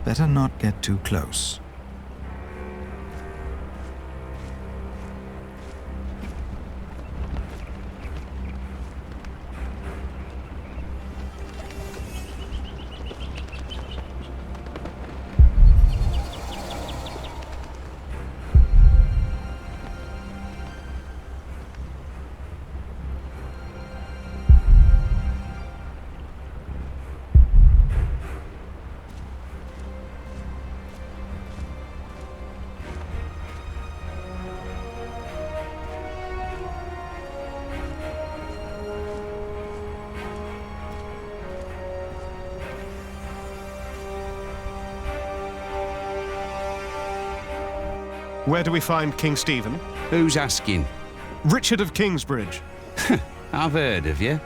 Better not get too close. Where do we find King Stephen? Who's asking? Richard of Kingsbridge. I've heard of you.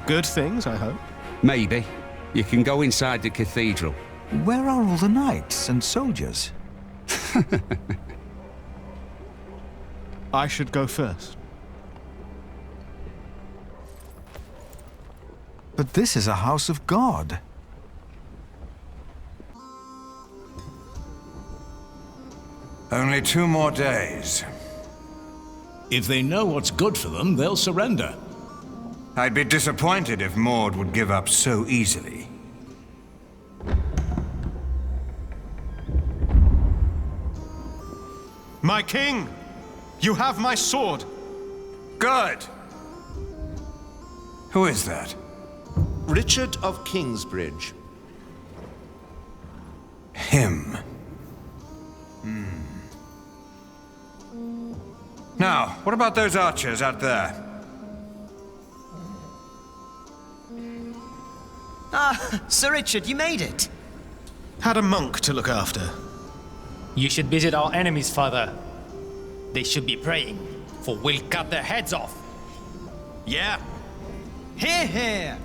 Good things, I hope. Maybe. You can go inside the cathedral. Where are all the knights and soldiers? I should go first. But this is a house of God. Only 2 more days. If they know what's good for them, they'll surrender. I'd be disappointed if Maud would give up so easily. My king! You have my sword! Good! Who is that? Richard of Kingsbridge. Him. Now, what about those archers out there? Ah, Sir Richard, you made it. Had a monk to look after. You should visit our enemies, father. They should be praying, for we'll cut their heads off. Yeah. Hear, hear.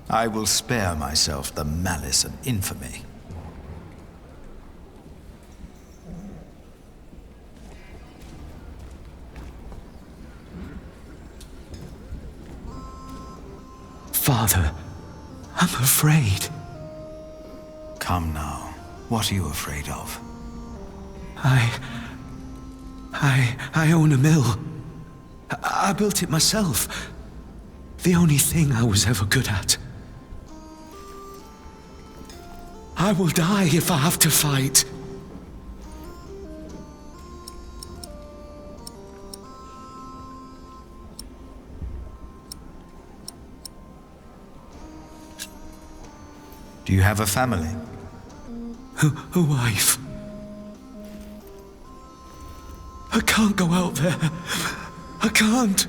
I will spare myself the malice and infamy. Father, I'm afraid. Come now. What are you afraid of? I own a mill. I built it myself. The only thing I was ever good at. I will die if I have to fight. Do you have a family? A wife. I can't go out there. I can't.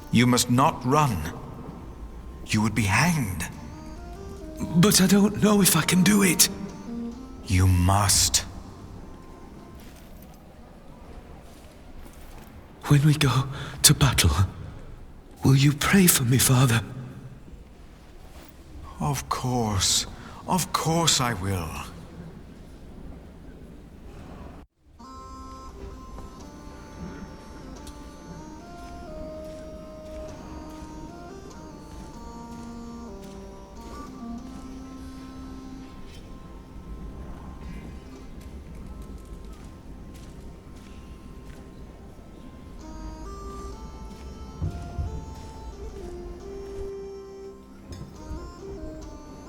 You must not run. You would be hanged. But I don't know if I can do it. You must. When we go to battle, will you pray for me, Father? Of course. Of course I will.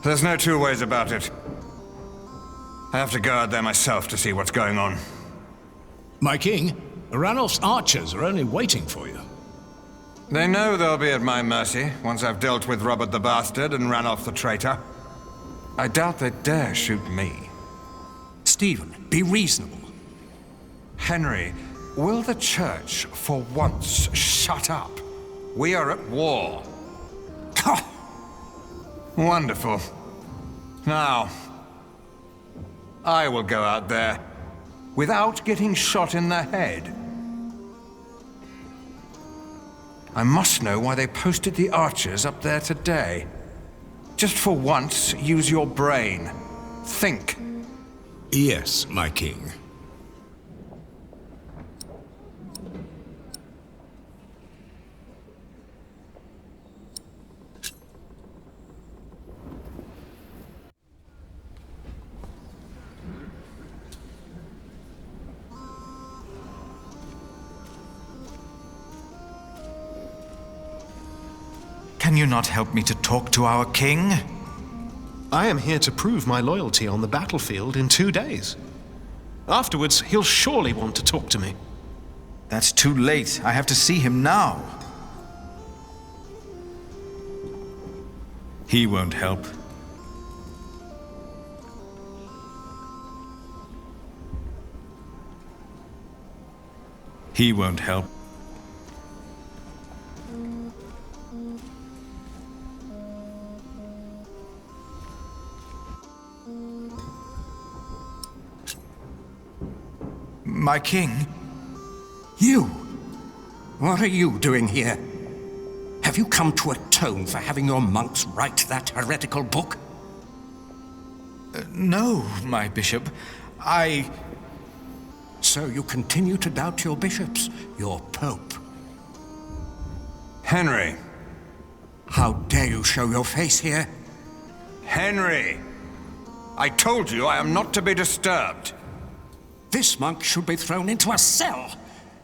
There's no 2 ways about it. I have to go out there myself to see what's going on. My king, Ranulph's archers are only waiting for you. They know they'll be at my mercy once I've dealt with Robert the Bastard and Ranulph the traitor. I doubt they dare shoot me. Stephen, be reasonable. Henry, will the church for once shut up? We are at war. Wonderful. Now, I will go out there without getting shot in the head. I must know why they posted the archers up there today. Just for once, use your brain. Think. Yes, my king. Can you not help me to talk to our king? I am here to prove my loyalty on the battlefield in 2 days. Afterwards, he'll surely want to talk to me. That's too late. I have to see him now. He won't help. He won't help. My king? You? What are you doing here? Have you come to atone for having your monks write that heretical book? No, my bishop. So you continue to doubt your bishops, your pope? Henry. How dare you show your face here? Henry! I told you I am not to be disturbed. This monk should be thrown into a cell.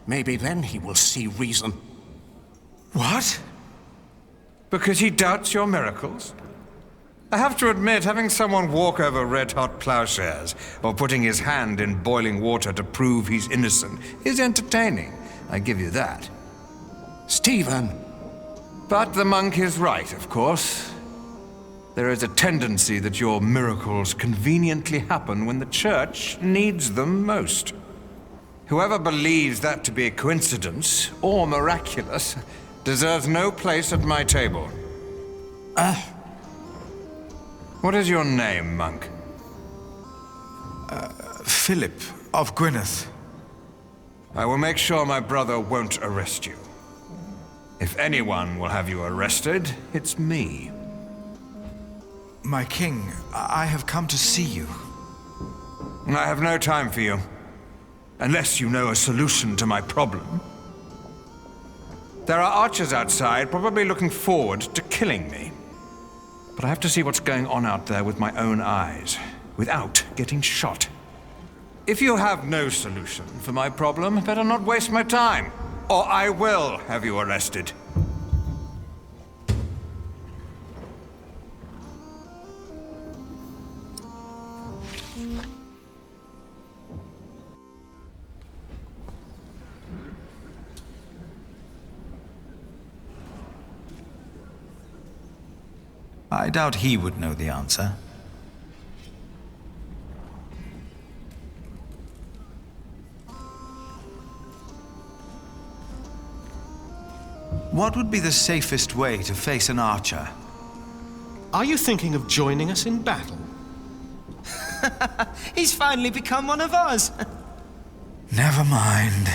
Maybe then he will see reason. What? Because he doubts your miracles? I have to admit, having someone walk over red-hot plowshares, or putting his hand in boiling water to prove he's innocent, is entertaining. I give you that. Stephen! But the monk is right, of course. There is a tendency that your miracles conveniently happen when the church needs them most. Whoever believes that to be a coincidence, or miraculous, deserves no place at my table. What is your name, monk? Philip of Gwynedd. I will make sure my brother won't arrest you. If anyone will have you arrested, it's me. My king, I have come to see you. I have no time for you. Unless you know a solution to my problem. There are archers outside, probably looking forward to killing me. But I have to see what's going on out there with my own eyes, without getting shot. If you have no solution for my problem, better not waste my time, or I will have you arrested. I doubt he would know the answer. What would be the safest way to face an archer? Are you thinking of joining us in battle? He's finally become one of us. Never mind.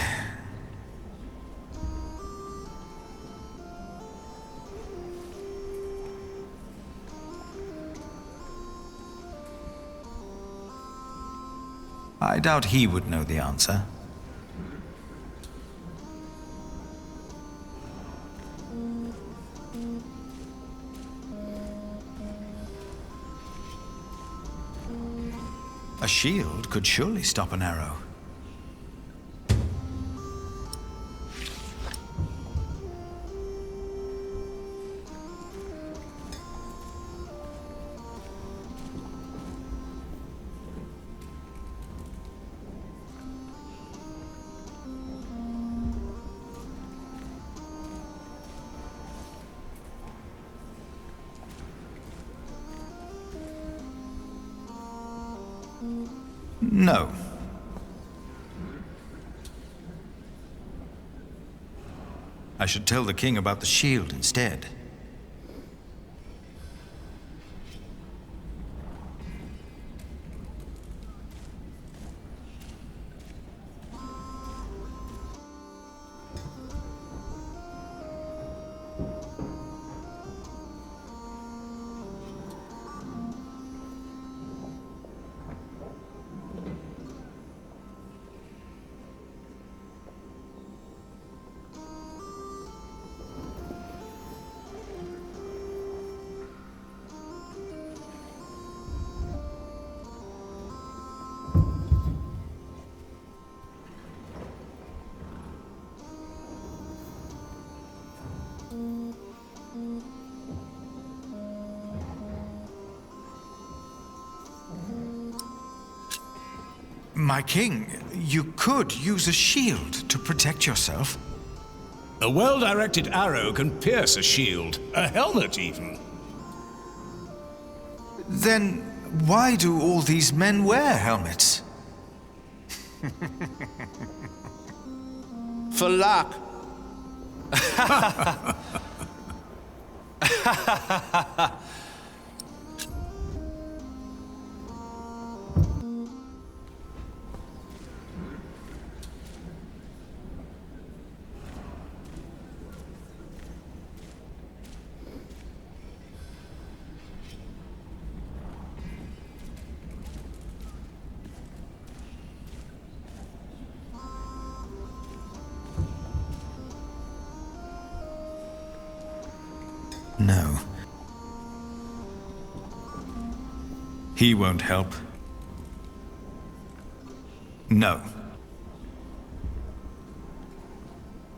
I doubt he would know the answer. A shield could surely stop an arrow. No. I should tell the king about the shield instead. My king, you could use a shield to protect yourself. A well-directed arrow can pierce a shield, a helmet even. Then why do all these men wear helmets? For luck. No. He won't help. No.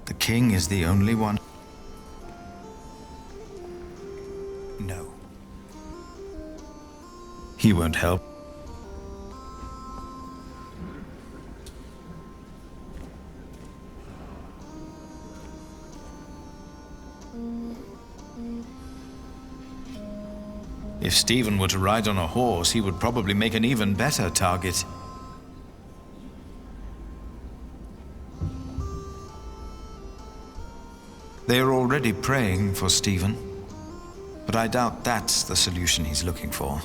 The king is the only one. No. He won't help. If Stephen were to ride on a horse, he would probably make an even better target. They are already praying for Stephen, but I doubt that's the solution he's looking for.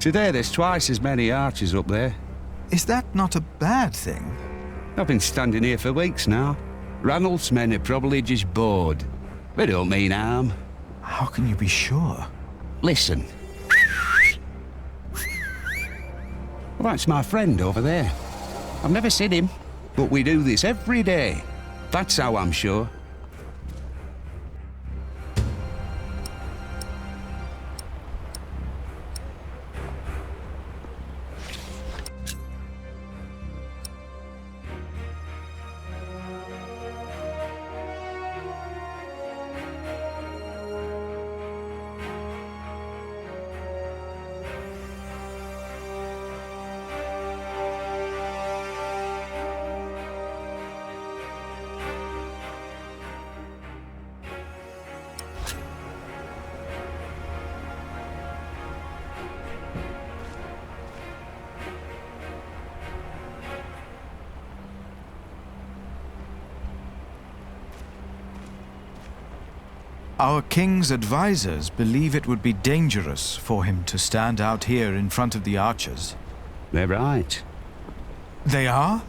Today there's twice as many archers up there. Is that not a bad thing? I've been standing here for weeks now. Ranulph's men are probably just bored. They don't mean harm. How can you be sure? Listen. Well, that's my friend over there. I've never seen him, but we do this every day. That's how I'm sure. Our king's advisors believe it would be dangerous for him to stand out here in front of the archers. They're right. They are?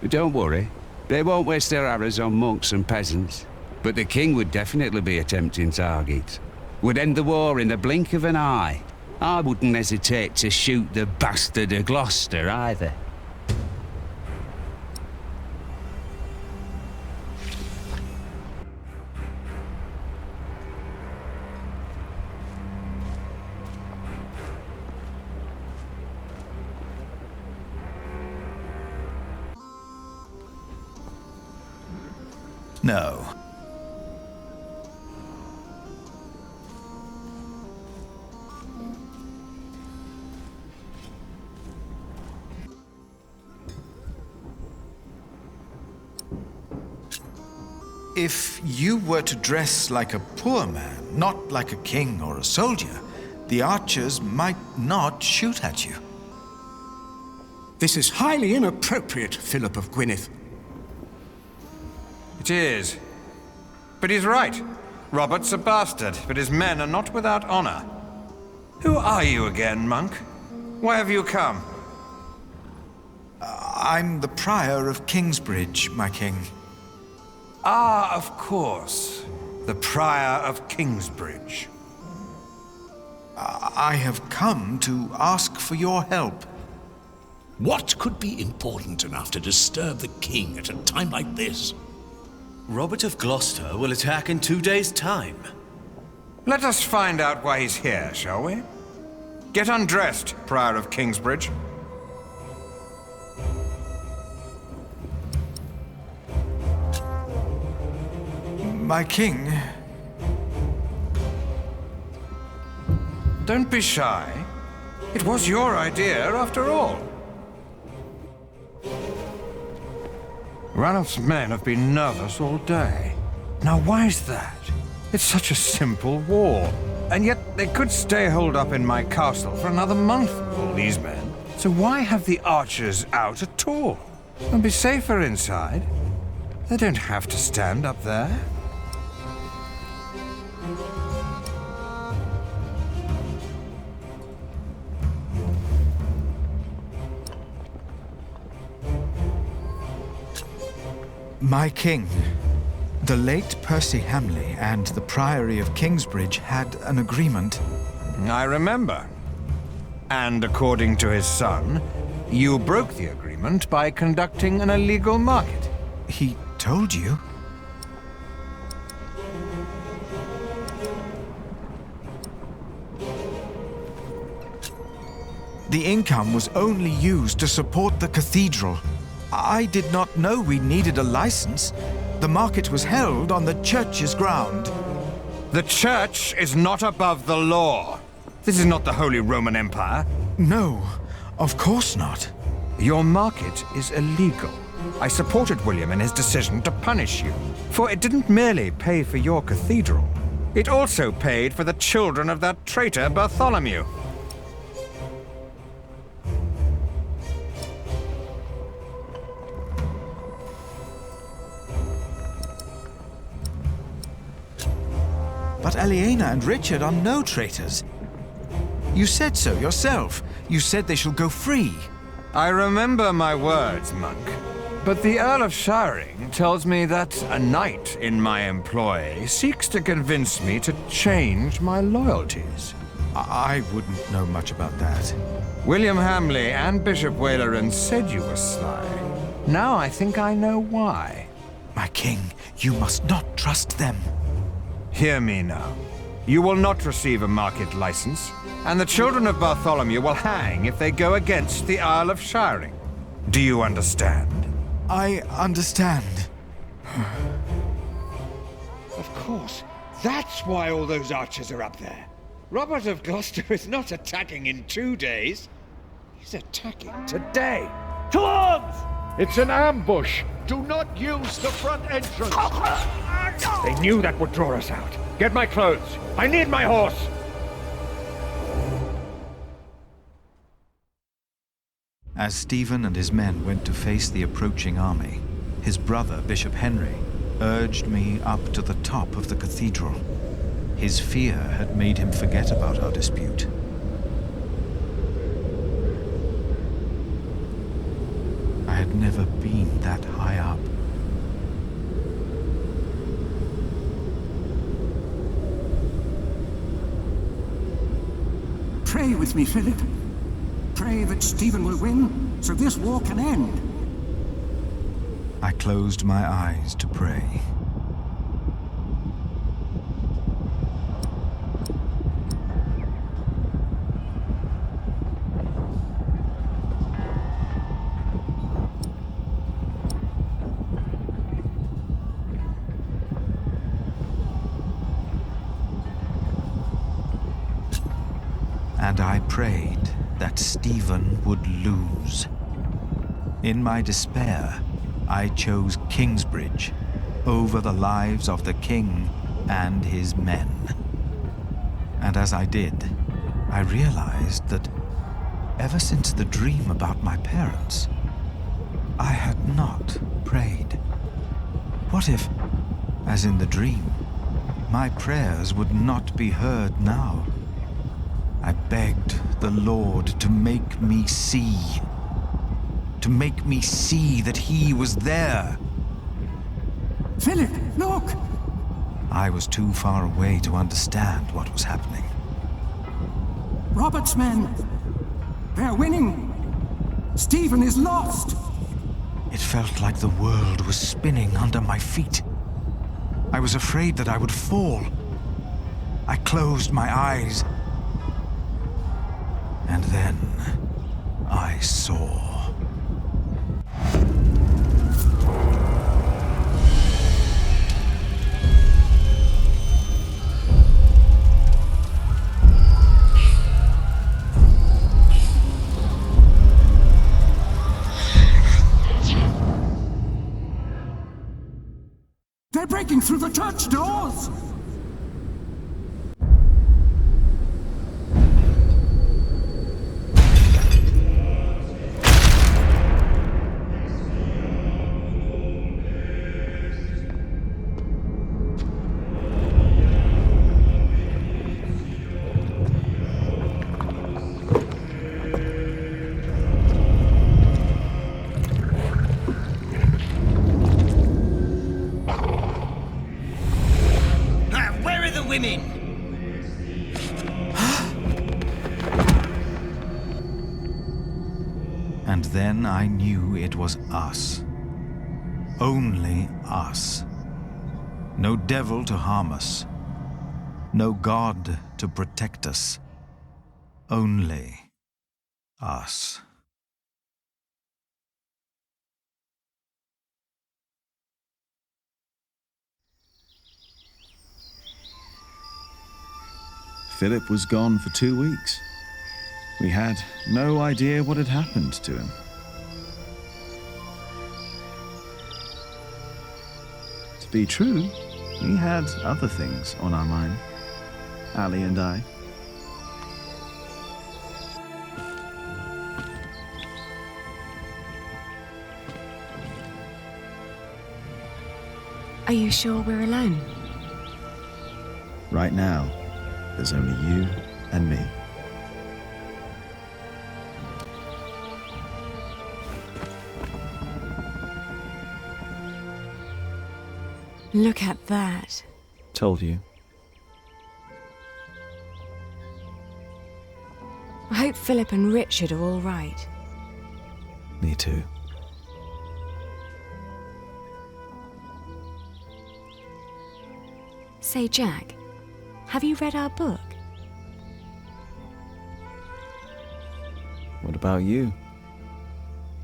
Don't worry. They won't waste their arrows on monks and peasants. But the king would definitely be a tempting target. Would end the war in the blink of an eye. I wouldn't hesitate to shoot the bastard of Gloucester either. No. If you were to dress like a poor man, not like a king or a soldier, the archers might not shoot at you. This is highly inappropriate, Philip of Gwynedd. It is. But he's right. Robert's a bastard, but his men are not without honor. Who are you again, monk? Why have you come? I'm the Prior of Kingsbridge, my king. Ah, of course. The Prior of Kingsbridge. I have come to ask for your help. What could be important enough to disturb the king at a time like this? Robert of Gloucester will attack in 2 days' time. Let us find out why he's here, shall we? Get undressed, Prior of Kingsbridge. My king... Don't be shy. It was your idea, after all. Ranulph's men have been nervous all day. Now, why is that? It's such a simple war. And yet they could stay holed up in my castle for another month, all these men. So why have the archers out at all? They'll be safer inside. They don't have to stand up there. My king, the late Percy Hamley and the Priory of Kingsbridge had an agreement. I remember. And according to his son, you broke the agreement by conducting an illegal market. He told you? The income was only used to support the cathedral. I did not know we needed a license. The market was held on the church's ground. The church is not above the law. This is not the Holy Roman Empire. No, of course not. Your market is illegal. I supported William in his decision to punish you, for it didn't merely pay for your cathedral. It also paid for the children of that traitor Bartholomew. But Aliena and Richard are no traitors. You said so yourself. You said they shall go free. I remember my words, monk. But the Earl of Shiring tells me that a knight in my employ seeks to convince me to change my loyalties. I wouldn't know much about that. William Hamley and Bishop Waleran said you were sly. Now I think I know why. My king, you must not trust them. Hear me now. You will not receive a market license, and the children of Bartholomew will hang if they go against the Earl of Shiring. Do you understand? I understand. Of course. That's why all those archers are up there. Robert of Gloucester is not attacking in 2 days. He's attacking today. To arms! It's an ambush. Do not use the front entrance. They knew that would draw us out. Get my clothes. I need my horse. As Stephen and his men went to face the approaching army, his brother, Bishop Henry, urged me up to the top of the cathedral. His fear had made him forget about our dispute. I had never been that high up. Pray with me, Philip. Pray that Stephen will win, so this war can end. I closed my eyes to pray. And I prayed that Stephen would lose. In my despair, I chose Kingsbridge over the lives of the king and his men. And as I did, I realized that ever since the dream about my parents, I had not prayed. What if, as in the dream, my prayers would not be heard now? I begged the Lord to make me see. To make me see that he was there. Philip, look! I was too far away to understand what was happening. Robert's men! They're winning! Stephen is lost! It felt like the world was spinning under my feet. I was afraid that I would fall. I closed my eyes. And then I saw. They're breaking through the church doors! And then I knew it was us. Only us. No devil to harm us. No God to protect us. Only us. Philip was gone for 2 weeks. We had no idea what had happened to him. To be true, we had other things on our mind, Ali and I. Are you sure we're alone? Right now, there's only you and me. Look at that. Told you. I hope Philip and Richard are all right. Me too. Say, Jack, have you read our book? What about you?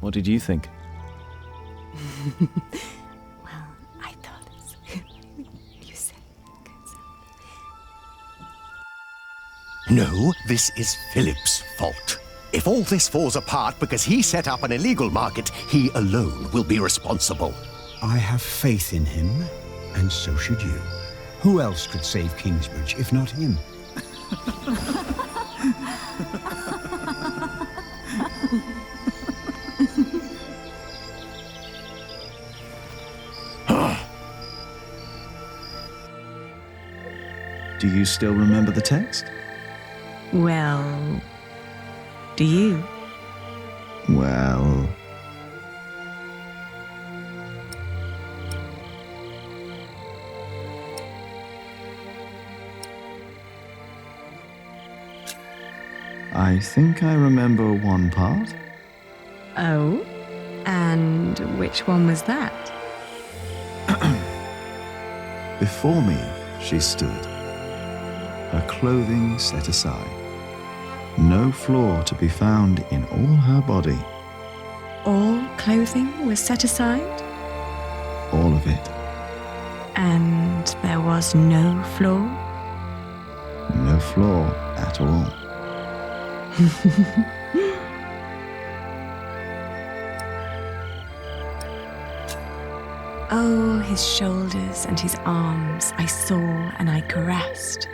What did you think? No, this is Philip's fault. If all this falls apart because he set up an illegal market, he alone will be responsible. I have faith in him, and so should you. Who else could save Kingsbridge if not him? Do you still remember the text? Well, do you? Well... I think I remember one part. Oh? And which one was that? Before me, she stood. Her clothing set aside. No flaw to be found in all her body. All clothing was set aside? All of it. And there was no flaw? No flaw at all. Oh, his shoulders and his arms I saw and I caressed.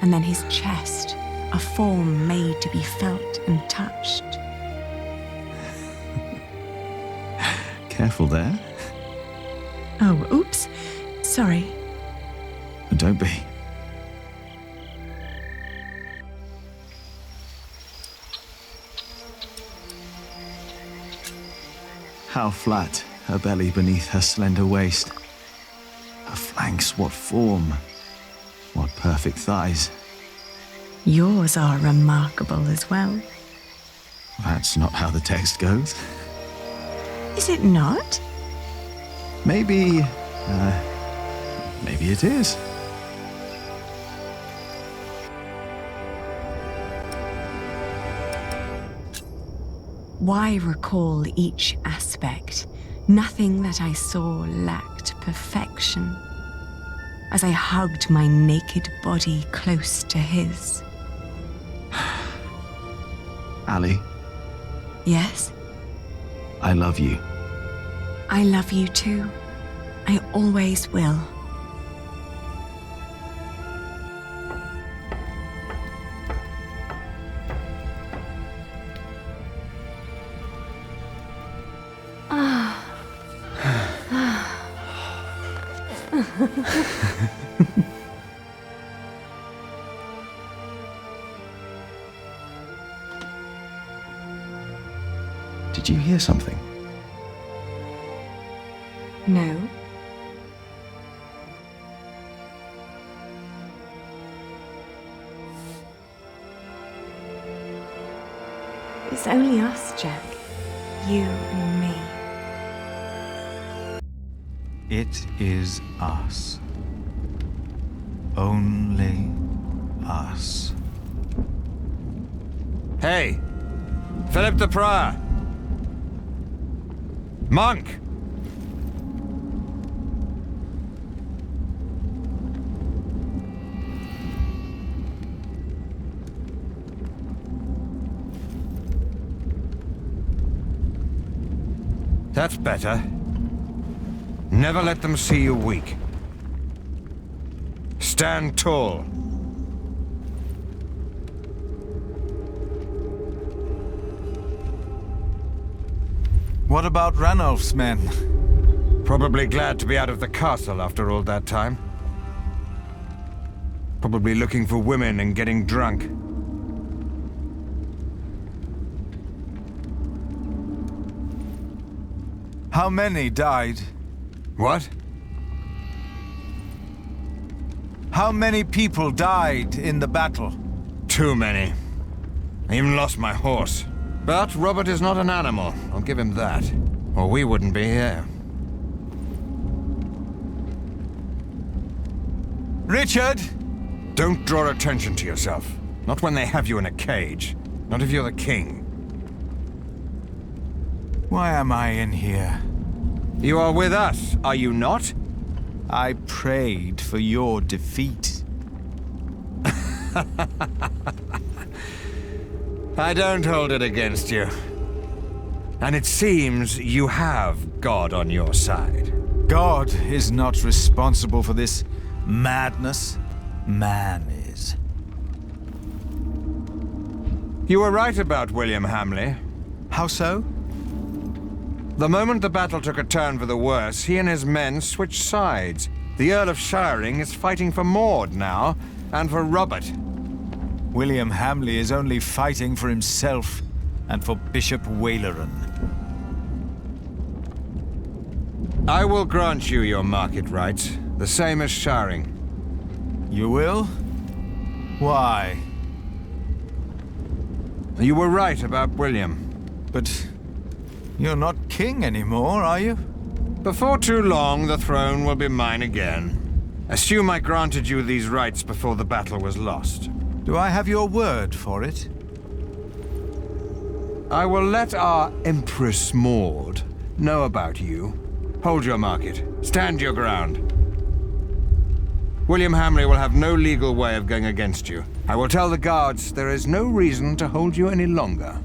And then his chest, a form made to be felt and touched. Careful there. Oh, oops. Sorry. Don't be. How flat her belly beneath her slender waist. Her flanks, what form. What perfect thighs. Yours are remarkable as well. That's not how the text goes. Is it not? Maybe it is. Why recall each aspect? Nothing that I saw lacked perfection. As I hugged my naked body close to his. Ali, Yes? I love you. I love you too. I always will. Did you hear something? No. It's only us, Jack. You and me. It is us. Only us. Hey! Philip the Prior! Monk! That's better. Never let them see you weak. Stand tall. What about Ranulph's men? Probably glad to be out of the castle after all that time. Probably looking for women and getting drunk. How many died? What? How many people died in the battle? Too many. I even lost my horse. But Robert is not an animal, I'll give him that. Or we wouldn't be here. Richard! Don't draw attention to yourself. Not when they have you in a cage. Not if you're the king. Why am I in here? You are with us, are you not? I prayed for your defeat. I don't hold it against you. And it seems you have God on your side. God is not responsible for this madness. Man is. You were right about William Hamley. How so? The moment the battle took a turn for the worse, he and his men switched sides. The Earl of Shiring is fighting for Maud now, and for Robert. William Hamley is only fighting for himself and for Bishop Waleran. I will grant you your market rights, the same as Shiring. You will? Why? You were right about William. But you're not king anymore, are you? Before too long, the throne will be mine again. Assume I granted you these rights before the battle was lost. Do I have your word for it? I will let our Empress Maud know about you. Hold your market. Stand your ground. William Hamley will have no legal way of going against you. I will tell the guards there is no reason to hold you any longer.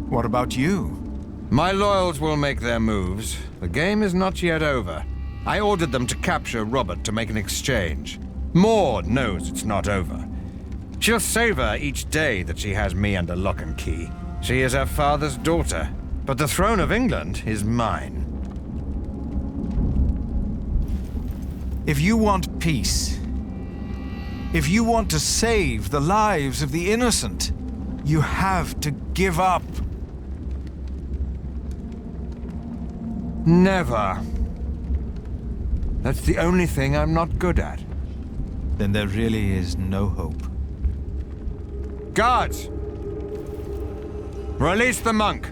What about you? My loyals will make their moves. The game is not yet over. I ordered them to capture Robert to make an exchange. Maud knows it's not over. She'll savor each day that she has me under lock and key. She is her father's daughter, but the throne of England is mine. If you want peace, if you want to save the lives of the innocent, you have to give up. Never. That's the only thing I'm not good at. Then there really is no hope. Guards! Release the monk!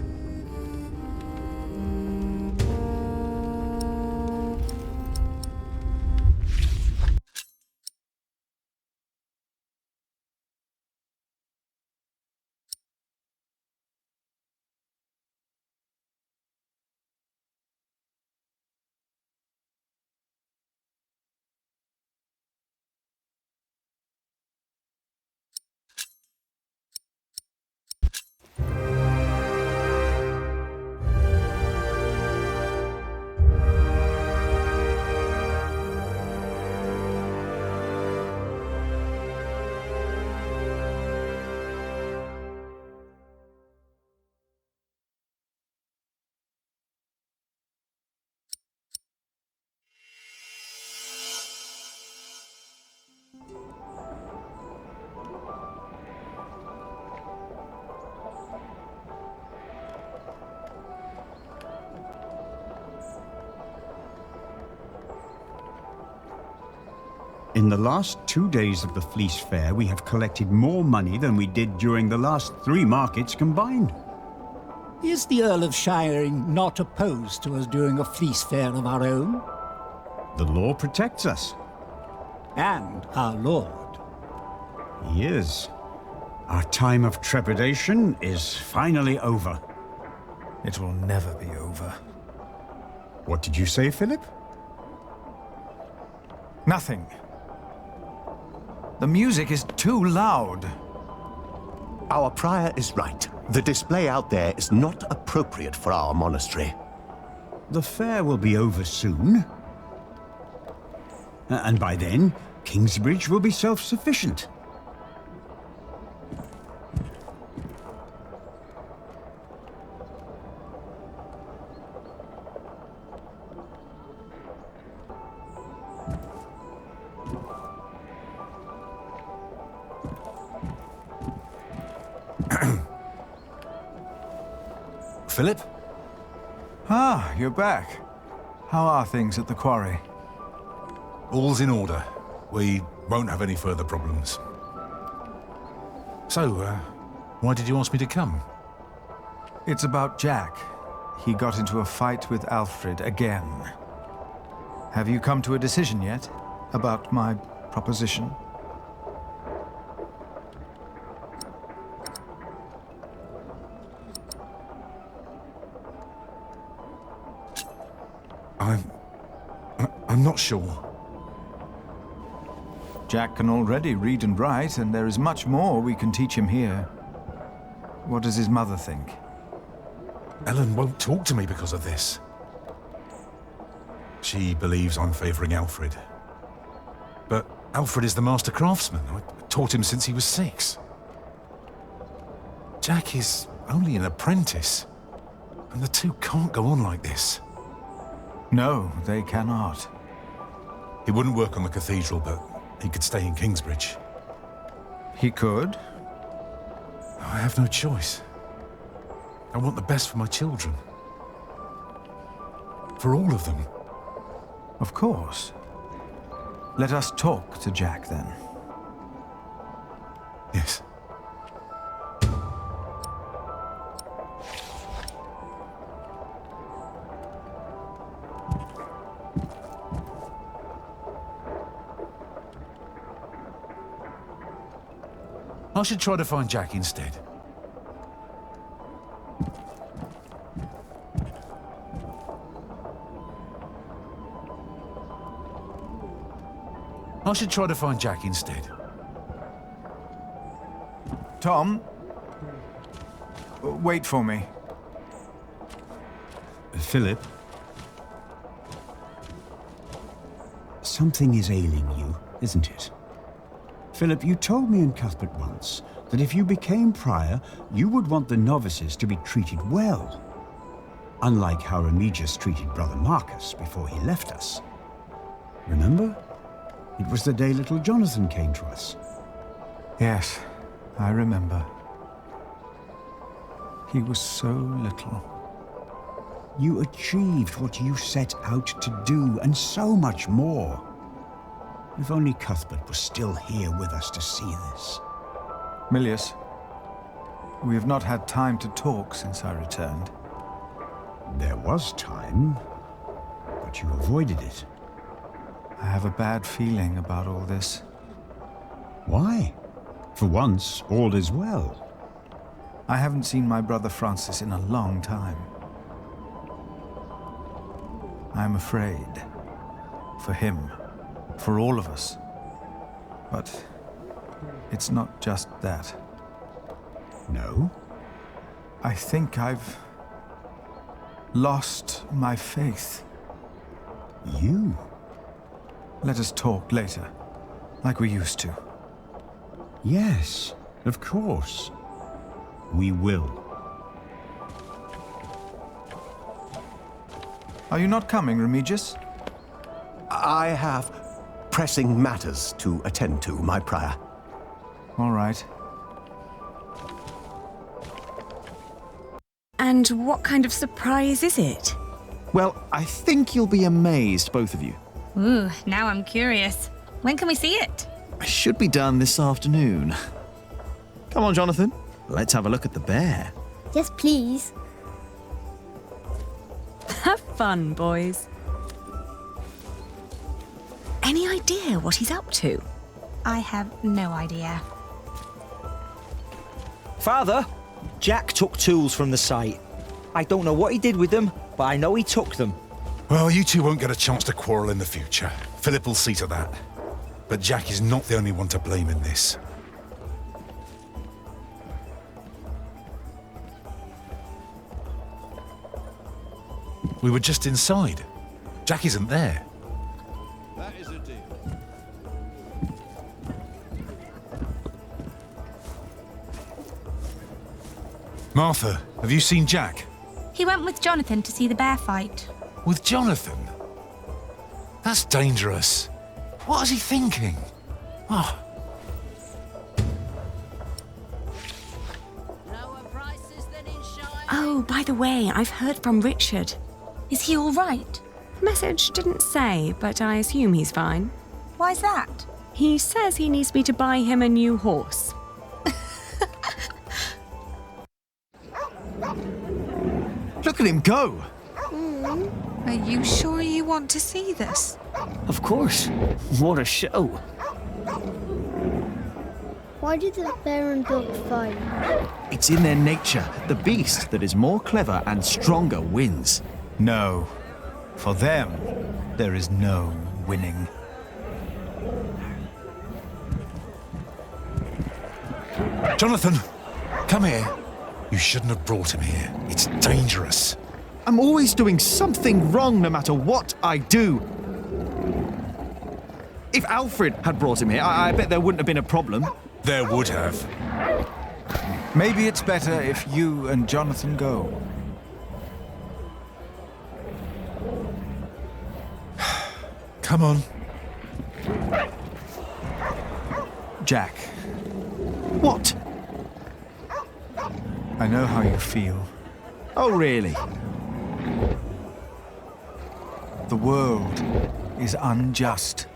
In the last 2 days of the Fleece Fair, we have collected more money than we did during the last 3 markets combined. Is the Earl of Shiring not opposed to us doing a Fleece Fair of our own? The law protects us. And our Lord. He is. Our time of trepidation is finally over. It will never be over. What did you say, Philip? Nothing. The music is too loud. Our prior is right. The display out there is not appropriate for our monastery. The fair will be over soon. And by then, Kingsbridge will be self-sufficient. Philip? Ah, you're back. How are things at the quarry? All's in order. We won't have any further problems. So, why did you ask me to come? It's about Jack. He got into a fight with Alfred again. Have you come to a decision yet about my proposition? I'm not sure. Jack can already read and write, and there is much more we can teach him here. What does his mother think? Ellen won't talk to me because of this. She believes I'm favoring Alfred. But Alfred is the master craftsman. I taught him since he was 6. Jack is only an apprentice, and the two can't go on like this. No, they cannot. He wouldn't work on the cathedral, but he could stay in Kingsbridge. He could? I have no choice. I want the best for my children. For all of them. Of course. Let us talk to Jack, then. Yes. I should try to find Jack instead. I should try to find Jack instead. Tom? Wait for me. Philip? Something is ailing you, isn't it? Philip, you told me in Cuthbert once that if you became prior, you would want the novices to be treated well. Unlike how Remigius treated Brother Marcus before he left us. Remember? It was the day little Jonathan came to us. Yes, I remember. He was so little. You achieved what you set out to do, and so much more. If only Cuthbert was still here with us to see this. Milius, we have not had time to talk since I returned. There was time, but you avoided it. I have a bad feeling about all this. Why? For once, all is well. I haven't seen my brother Francis in a long time. I'm afraid. For him. For all of us. But it's not just that. No? I think I've lost my faith. You? Let us talk later, like we used to. Yes, of course. We will. Are you not coming, Remigius? I have pressing matters to attend to, my prior. All right. And what kind of surprise is it? Well, I think you'll be amazed, both of you. Ooh, now I'm curious. When can we see it? It should be done this afternoon. Come on, Jonathan. Let's have a look at the bear. Yes, please. Have fun, boys. Any idea what he's up to? I have no idea. Father, Jack took tools from the site. I don't know what he did with them, but I know he took them. Well, you two won't get a chance to quarrel in the future. Philip will see to that. But Jack is not the only one to blame in this. We were just inside. Jack isn't there. That is a deal. Martha, have you seen Jack? He went with Jonathan to see the bear fight. With Jonathan? That's dangerous. What is he thinking? Oh. Oh, by the way, I've heard from Richard. Is he all right? Message didn't say, but I assume he's fine. Why's that? He says he needs me to buy him a new horse. Look at him go! Are you sure you want to see this? Of course. What a show. Why did the bear and dog fight? It's in their nature. The beast that is more clever and stronger wins. No. For them, there is no winning. Jonathan, come here. You shouldn't have brought him here. It's dangerous. I'm always doing something wrong no matter what I do. If Alfred had brought him here, I bet there wouldn't have been a problem. There would have. Maybe it's better if you and Jonathan go. Come on. Jack. What? I know how you feel. Oh, really? The world is unjust.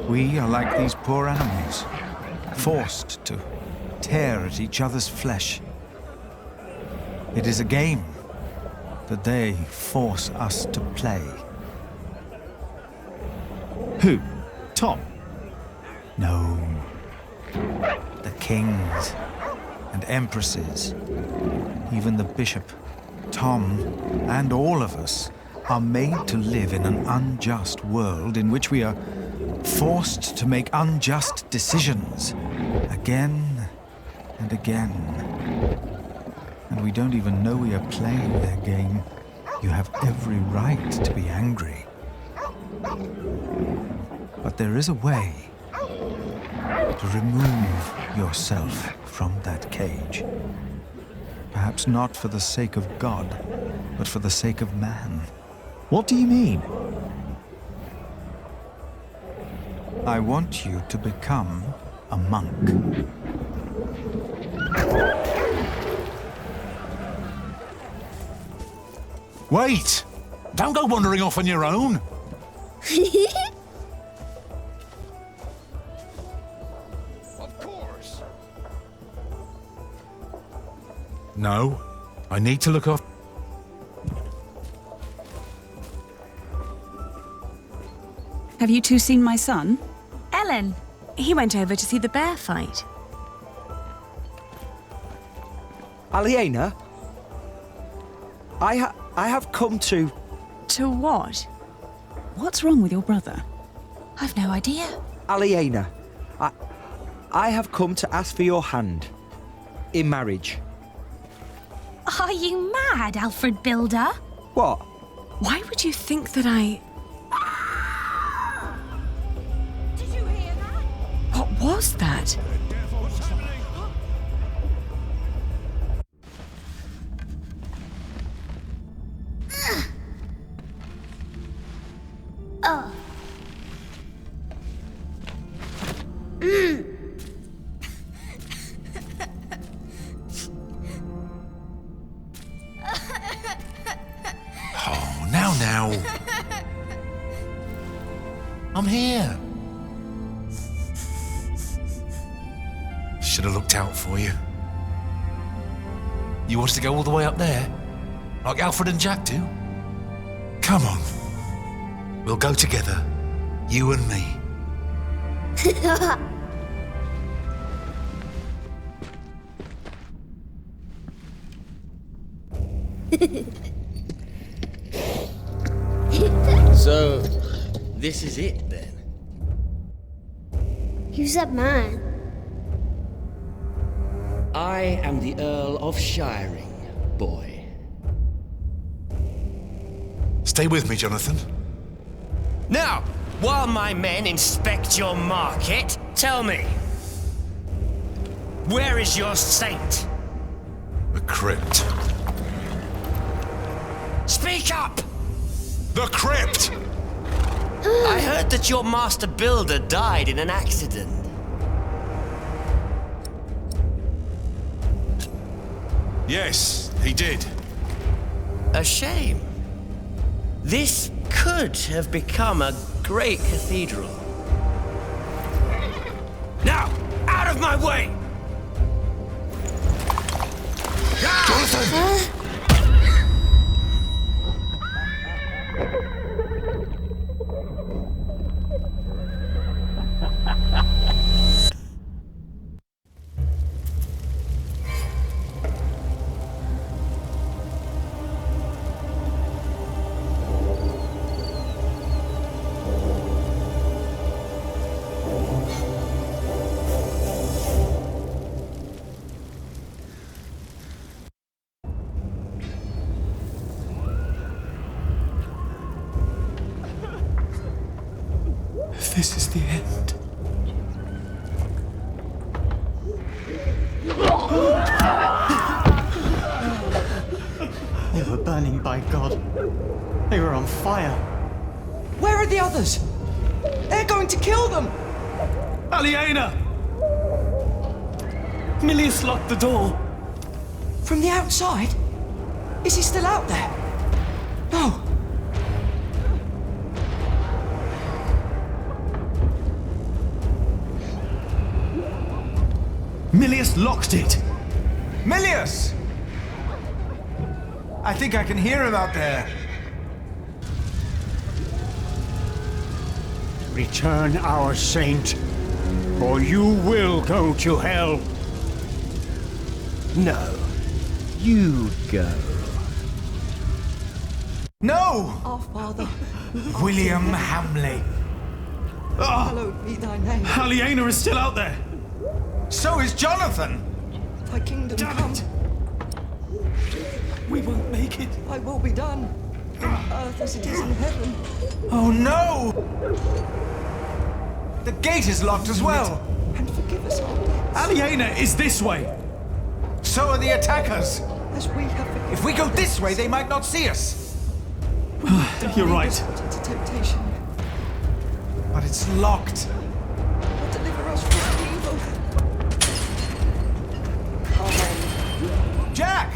We are like these poor animals, forced to tear at each other's flesh. It is a game that they force us to play. Who? Tom? No. The kings and empresses, even the bishop, Tom, and all of us are made to live in an unjust world in which we are forced to make unjust decisions again and again. And we don't even know we are playing their game. You have every right to be angry. But there is a way to remove yourself from that cage. Perhaps not for the sake of God, but for the sake of man. What do you mean? I want you to become a monk. Wait! Don't go wandering off on your own. Of course. No, I need to look off. Have you two seen my son? Ellen. He went over to see the bear fight. Aliena? I have come to... To what? What's wrong with your brother? I've no idea. Aliena, I have come to ask for your hand. In marriage. Are you mad, Alfred Builder? What? Why would you think that I... Did you hear that? What was that? Oh. Oh, now. I'm here. Should have looked out for you. You wanted to go all the way up there? Like Alfred and Jack do? Come on. We'll go together. You and me. So, this is it then? Who's that man? I am the Earl of Shiring, boy. Stay with me, Jonathan. Now, while my men inspect your market, tell me, where is your saint? The crypt. Speak up! The crypt! I heard that your master builder died in an accident. Yes, he did. A shame. This could have become a great cathedral. Now, out of my way! Jonathan! This is the end. They were burning by God. They were on fire. Where are the others? They're going to kill them! Aliena! Milius locked the door. From the outside? Is he still out there? No. Milius locked it! Milius! I think I can hear him out there. Return our saint, or you will go to hell. No, you go. No! Our Father. William Hamley. Hallowed be thy name. Aliena is still out there! So is Jonathan! Thy kingdom come. We won't make it. Thy will be done. earth as it is in heaven. Oh no! The gate is locked as well. And forgive us our debts. Aliena is this way. So are the attackers. As we have forgiven. If we go this way, they might not see us. You're right. Into temptation. But it's locked. But deliver us from evil. Amen. Jack!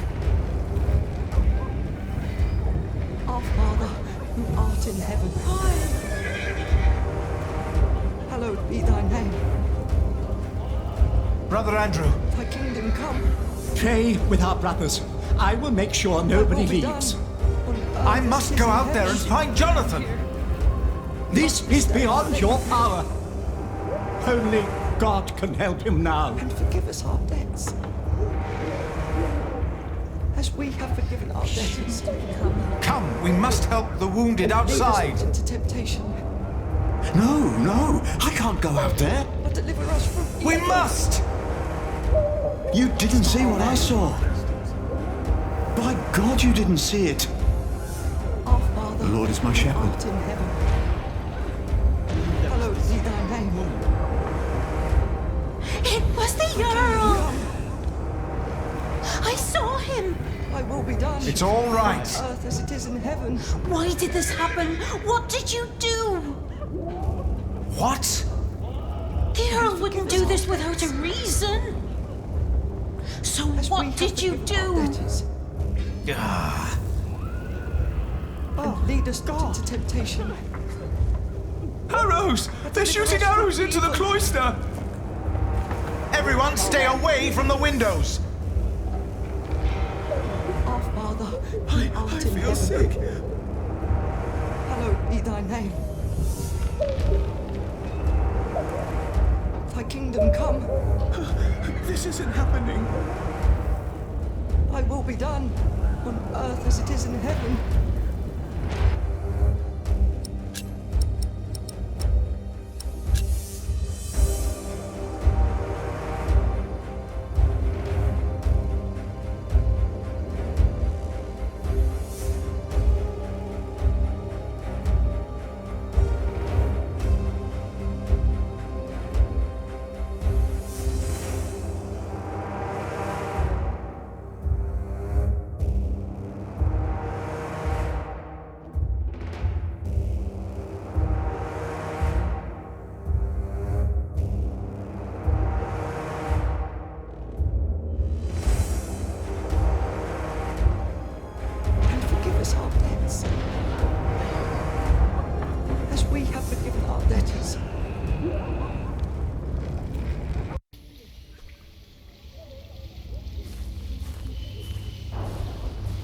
Our Father, who art in heaven. Hallowed be thy name. Brother Andrew. Thy kingdom come. Pray with our brothers. I will make sure nobody leaves. I must go out there and find Jonathan. This is beyond your power. Only God can help him now. And forgive us our debts. As we have forgiven our debtors. Come, we must help the wounded outside. Lead us not into temptation. No, I can't go out there. But deliver us from evil. We must! You didn't see what I saw. By God, you didn't see it. Our Father, The Lord is my who shepherd. art in heaven. Hallowed be thy name. It was the Earl! I saw him! Thy will be done. It's all right. On earth as it is in heaven. Why did this happen? What did you do? What? The Earl wouldn't do this without a reason. So what did you do? Ah. Oh, lead us not into temptation. Arrows! They're shooting arrows into the cloister! Everyone stay away from the windows! Our Father, who art in heaven. Sick. Hallowed be thy name. Thy kingdom come. This isn't happening. Thy will be done, on earth as it is in heaven.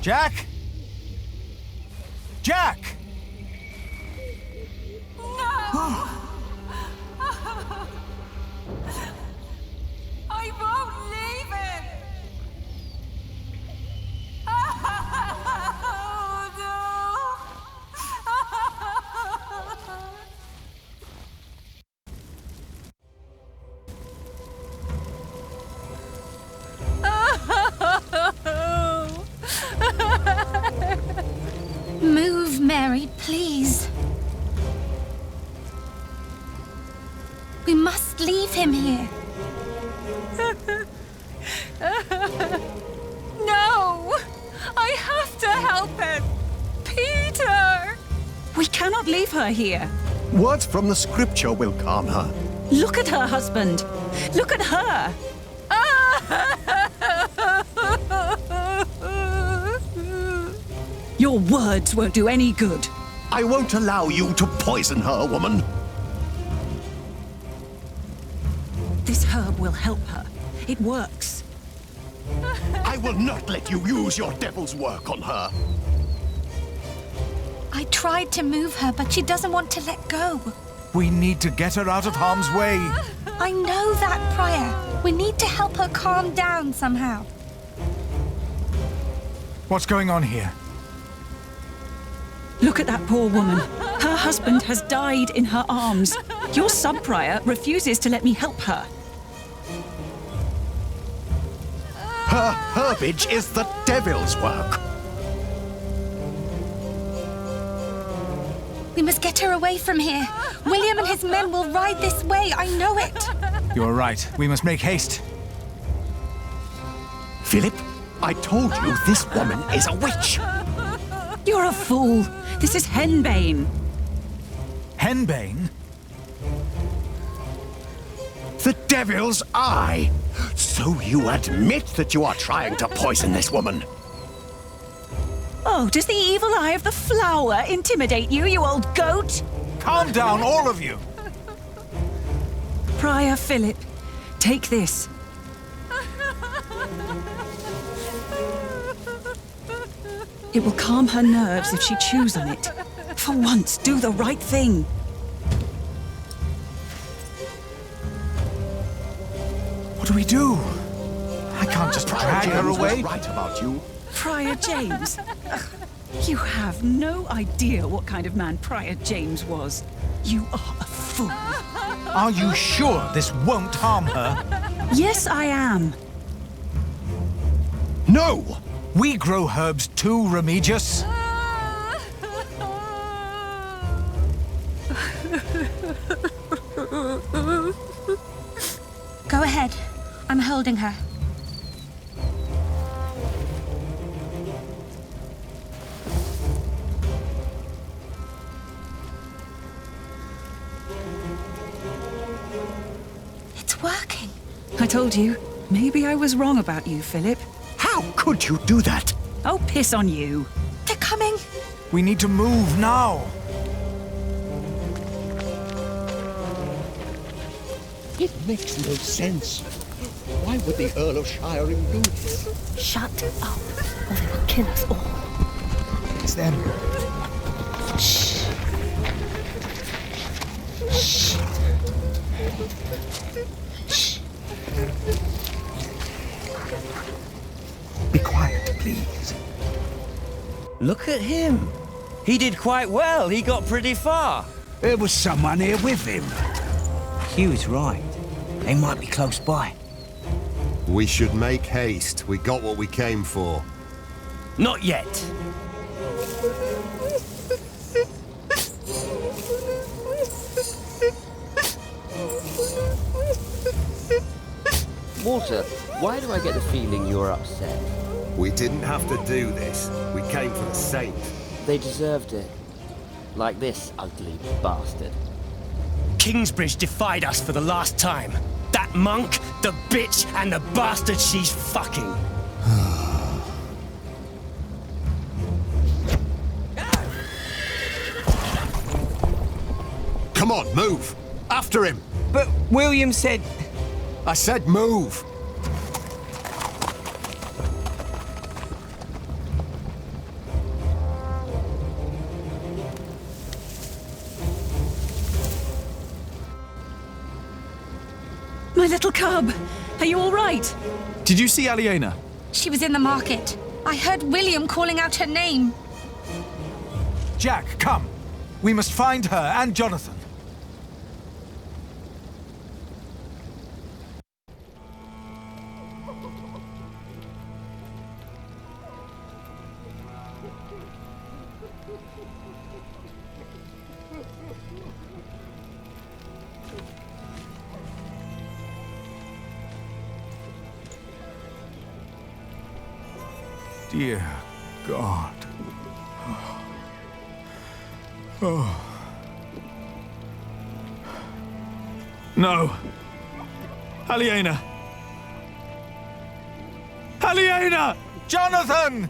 Jack? Jack! No! I won't leave him! Move, Mary, please. We must leave him here. No! I have to help him! Peter! We cannot leave her here. Words from the scripture will calm her. Look at her husband. Look at her. Your words won't do any good. I won't allow you to poison her, woman. This herb will help her. It works. I will not let you use your devil's work on her. I tried to move her, but she doesn't want to let go. We need to get her out of harm's way. I know that, Prior. We need to help her calm down somehow. What's going on here? Look at that poor woman. Her husband has died in her arms. Your sub-prior refuses to let me help her. Her herbage is the devil's work. We must get her away from here. William and his men will ride this way, I know it. You're right. We must make haste. Philip, I told you this woman is a witch. You're a fool. This is henbane. Henbane? The devil's eye. So you admit that you are trying to poison this woman? Oh, does the evil eye of the flower intimidate you, you old goat? Calm down, all of you. Prior Philip, take this. It will calm her nerves if she chews on it. For once, do the right thing. What do we do? I can't just drag her away. Right about you. Prior James? Ugh, you have no idea what kind of man Prior James was. You are a fool. Are you sure this won't harm her? Yes, I am. No! We grow herbs too, Remigius. Go ahead. I'm holding her. It's working. I told you. Maybe I was wrong about you, Philip. How could you do that? Oh, piss on you. They're coming. We need to move now. It makes no sense. Why would the Earl of Shiring do this? Shut up, or they will kill us all. It's them. Shh. Shh. Shh. Be quiet, please. Look at him. He did quite well. He got pretty far. There was someone here with him. Hugh was right. They might be close by. We should make haste. We got what we came for. Not yet. Walter, why do I get the feeling you're upset? We didn't have to do this. We came for the saint. They deserved it. Like this ugly bastard. Kingsbridge defied us for the last time. That monk, the bitch, and the bastard she's fucking. Come on, move! After him! But William said... I said move! My little cub, are you all right? Did you see Aliena? She was in the market. I heard William calling out her name. Jack, come. We must find her and Jonathan. Dear God. Oh. No. Aliena. Aliena! Jonathan!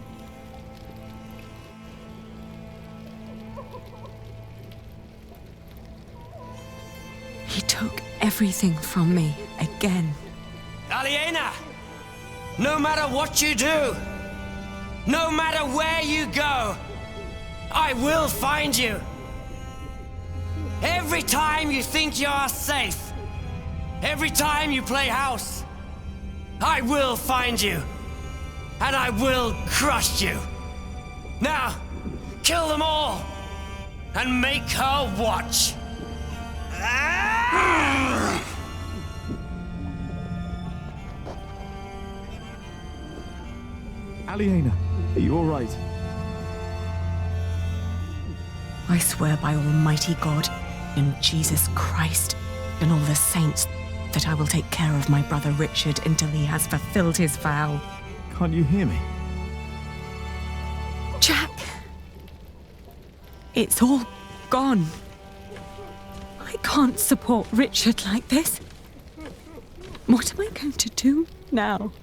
He took everything from me again. Aliena! No matter what you do, no matter where you go, I will find you. Every time you think you're safe, every time you play house, I will find you. And I will crush you. Now, kill them all and make her watch. Aliena, are you all right? I swear by Almighty God and Jesus Christ and all the saints that I will take care of my brother Richard until he has fulfilled his vow. Can't you hear me? Jack! It's all gone. I can't support Richard like this. What am I going to do now?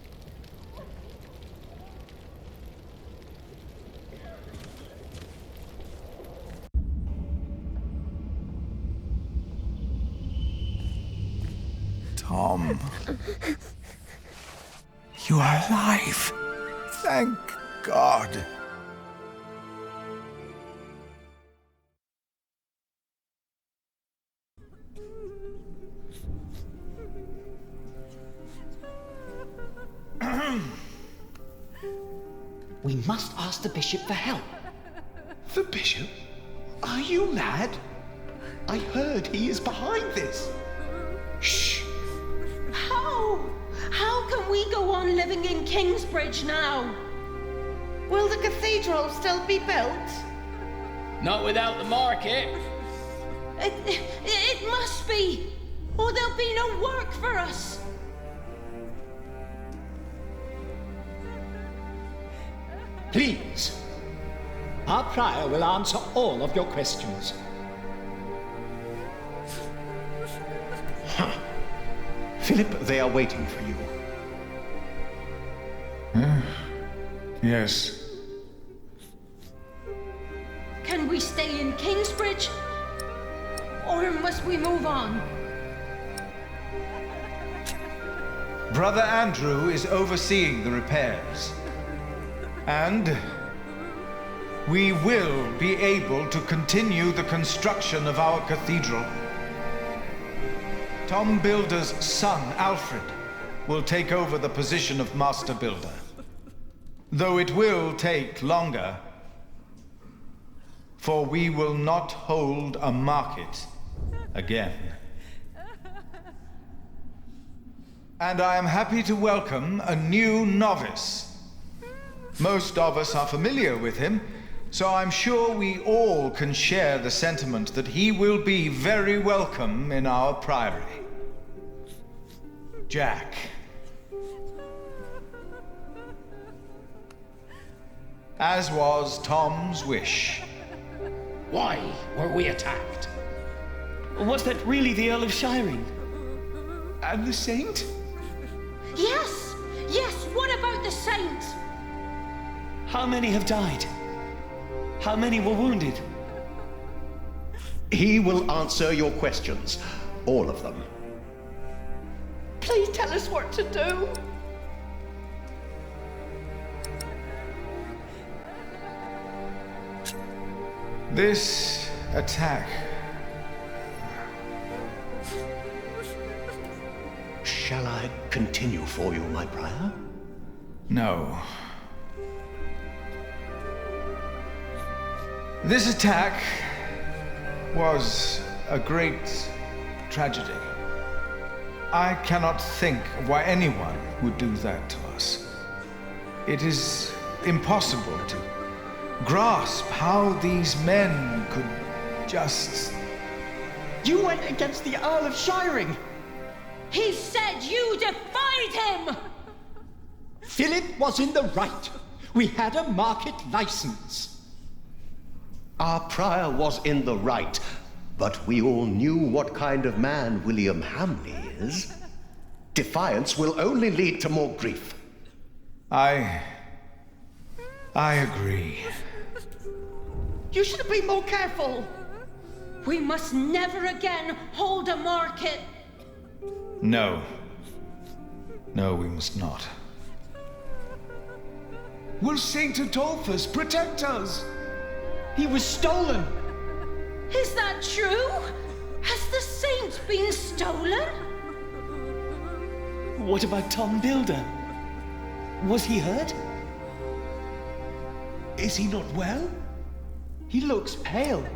Tom. You are alive. Thank God. We must ask the bishop for help. The bishop? Are you mad? I heard he is behind this. Shh. How? How can we go on living in Kingsbridge now? Will the cathedral still be built? Not without the market. It must be, or there'll be no work for us. Please. Our prior will answer all of your questions. Philip, they are waiting for you. Yes. Can we stay in Kingsbridge? Or must we move on? Brother Andrew is overseeing the repairs. And we will be able to continue the construction of our cathedral. Tom Builder's son, Alfred, will take over the position of Master Builder. Though it will take longer, for we will not hold a market again. And I am happy to welcome a new novice. Most of us are familiar with him, so I'm sure we all can share the sentiment that he will be very welcome in our priory. Jack. As was Tom's wish. Why were we attacked? Was that really the Earl of Shiring? And the saint? Yes! Yes, what about the saint? How many have died? How many were wounded? He will answer your questions. All of them. Please tell us what to do. This attack. Shall I continue for you, my prior? No. This attack was a great tragedy. I cannot think of why anyone would do that to us. It is impossible to grasp how these men could just... You went against the Earl of Shiring! He said you defied him! Philip was in the right. We had a market license. Our prior was in the right, but we all knew what kind of man William Hamley is. Defiance will only lead to more grief. I agree. You should have been more careful. We must never again hold a market. No. No, we must not. Will Saint Adolphus protect us? He was stolen. Is that true? Has the saint been stolen? What about Tom Builder? Was he hurt? Is he not well? He looks pale.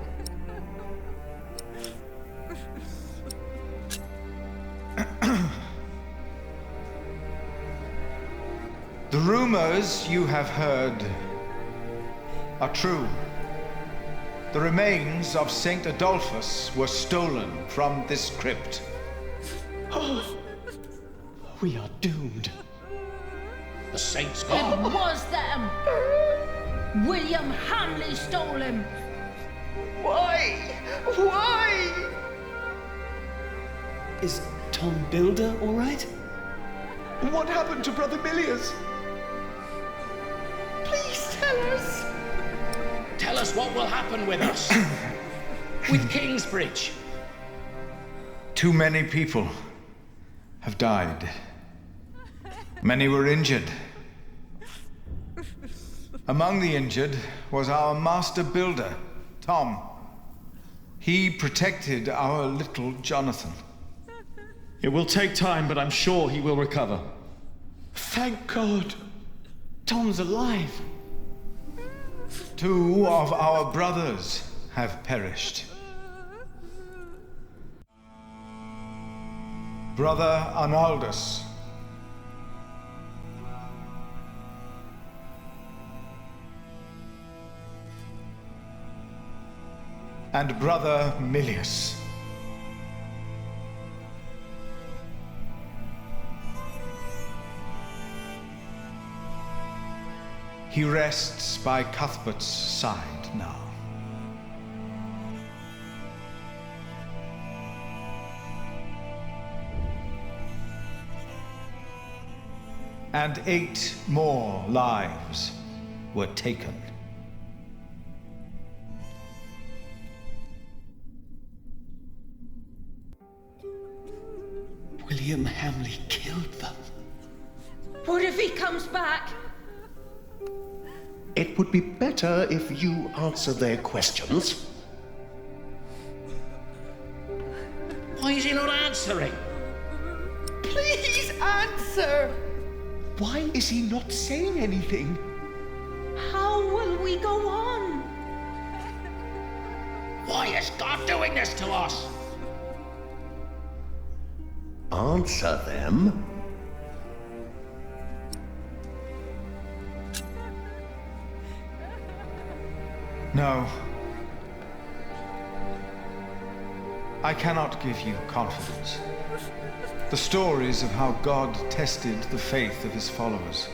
The rumors you have heard are true. The remains of Saint Adolphus were stolen from this crypt. Oh, we are doomed. The saint's It gone. was them! William Hamley stole him! Why? Why? Is Tom Builder all right? What happened to Brother Milius? Please tell us. Tell us what will happen with us. With Kingsbridge. Too many people have died. Many were injured. Among the injured was our master builder, Tom. He protected our little Jonathan. It will take time, but I'm sure he will recover. Thank God. Tom's alive. 2 of our brothers have perished. Brother Arnaldus. And Brother Milius. He rests by Cuthbert's side now. And 8 more lives were taken. William Hamley killed them. What if he comes back? It would be better if you answer their questions. Why is he not answering? Please answer! Why is he not saying anything? How will we go on? Why is God doing this to us? Answer them. No. I cannot give you confidence. The stories of how God tested the faith of his followers.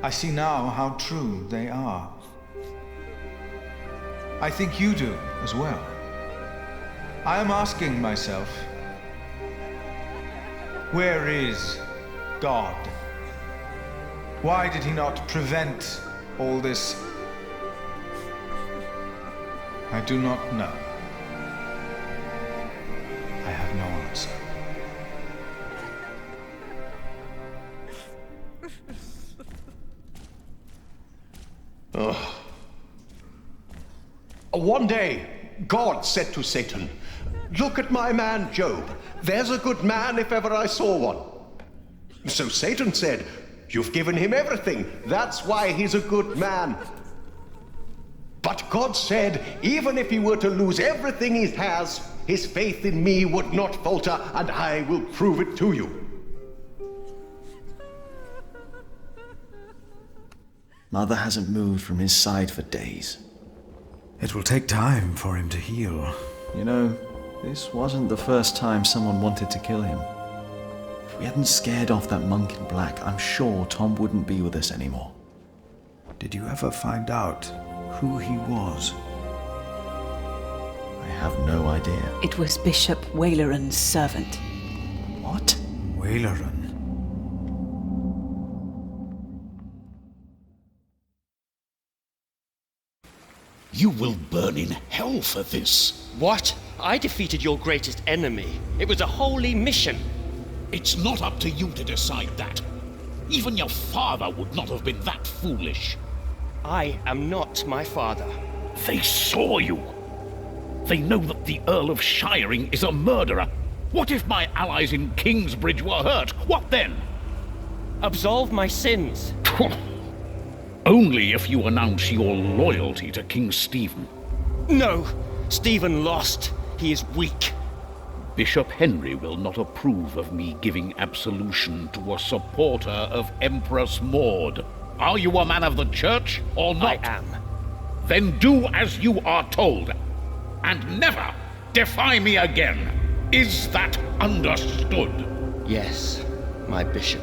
I see now how true they are. I think you do as well. I am asking myself, where is God? Why did he not prevent all this? I do not know. I have no answer. One day, God said to Satan, "Look at my man Job. There's a good man if ever I saw one." So Satan said, "You've given him everything. That's why he's a good man." But God said, even if he were to lose everything he has, his faith in me would not falter, and I will prove it to you. Mother hasn't moved from his side for days. It will take time for him to heal. You know, this wasn't the first time someone wanted to kill him. If we hadn't scared off that monk in black, I'm sure Tom wouldn't be with us anymore. Did you ever find out who he was? I have no idea. It was Bishop Waleran's servant. What? Waleran? You will burn in hell for this. What? I defeated your greatest enemy. It was a holy mission. It's not up to you to decide that. Even your father would not have been that foolish. I am not my father. They saw you. They know that the Earl of Shiring is a murderer. What if my allies in Kingsbridge were hurt? What then? Absolve my sins. Only if you announce your loyalty to King Stephen. No! Stephen lost. He is weak. Bishop Henry will not approve of me giving absolution to a supporter of Empress Maud. Are you a man of the church or not? I am. Then do as you are told, and never defy me again. Is that understood? Yes, my bishop.